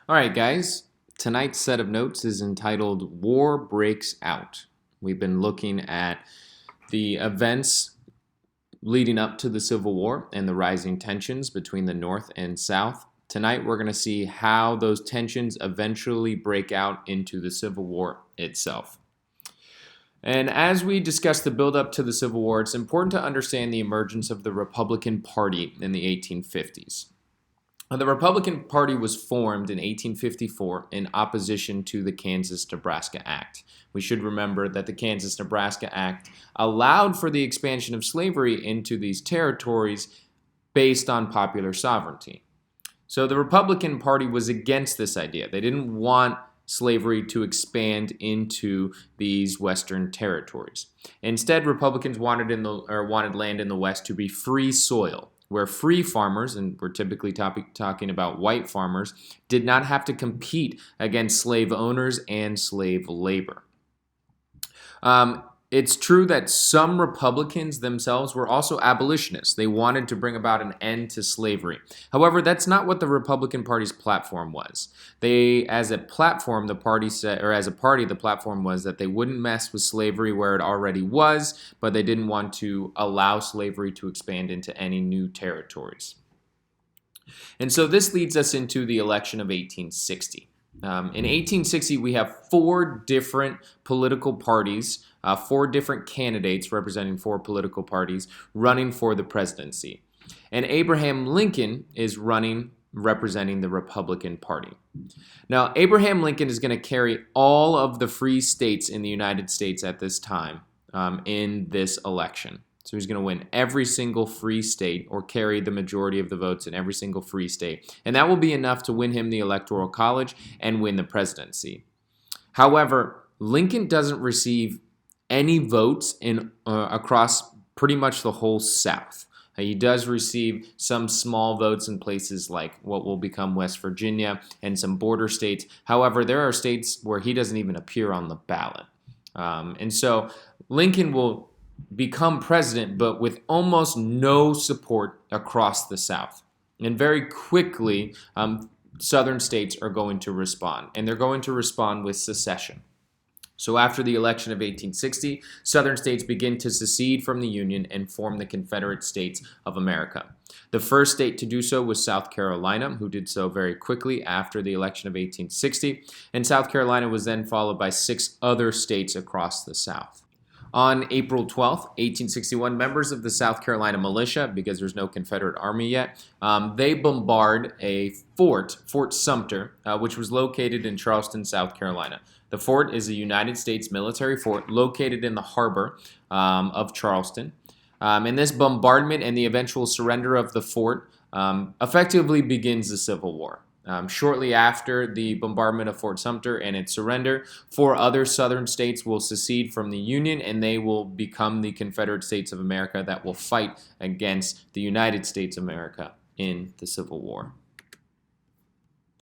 All right, guys. Tonight's set of notes is entitled War Breaks Out. We've been looking at the events leading up to the Civil War and the rising tensions between the North and South. Tonight, we're going to see how those tensions eventually break out into the Civil War itself. And as we discuss the buildup to the Civil War, it's important to understand the emergence of the Republican Party in the 1850s. The Republican Party was formed in 1854 in opposition to the Kansas-Nebraska Act. We should remember that the Kansas-Nebraska Act allowed for the expansion of slavery into these territories based on popular sovereignty. So the Republican Party was against this idea. They didn't want slavery to expand into these western territories. Instead, Republicans wanted land in the West to be free soil, where free farmers, and we're typically talking about white farmers, did not have to compete against slave owners and slave labor. It's true that some Republicans themselves were also abolitionists. They wanted to bring about an end to slavery. However, that's not what the Republican Party's platform was. As a platform, the party the platform was that they wouldn't mess with slavery where it already was, but they didn't want to allow slavery to expand into any new territories. And so this leads us into the election of 1860. In 1860, we have four different political parties, four different candidates representing four political parties running for the presidency. And Abraham Lincoln is running representing the Republican Party. Now, Abraham Lincoln is going to carry all of the free states in the United States at this time in this election. So he's going to win every single free state or carry the majority of the votes in every single free state. And that will be enough to win him the Electoral College and win the presidency. However, Lincoln doesn't receive any votes across pretty much the whole South. He does receive some small votes in places like what will become West Virginia and some border states. However, there are states where he doesn't even appear on the ballot. And so Lincoln will become president, but with almost no support across the South. And very quickly, Southern states are going to respond, and they're going to respond with secession. So after the election of 1860, Southern states begin to secede from the Union and form the Confederate States of America. The first state to do so was South Carolina, who did so very quickly after the election of 1860, and South Carolina was then followed by 6 other states across the South. On April 12th, 1861, members of the South Carolina militia, because there's no Confederate army yet, they bombard a fort, Fort Sumter, which was located in Charleston, South Carolina. The fort is a United States military fort located in the harbor of Charleston. And this bombardment and the eventual surrender of the fort effectively begins the Civil War. Shortly after the bombardment of Fort Sumter and its surrender, 4 other southern states will secede from the Union, and they will become the Confederate States of America that will fight against the United States of America in the Civil War.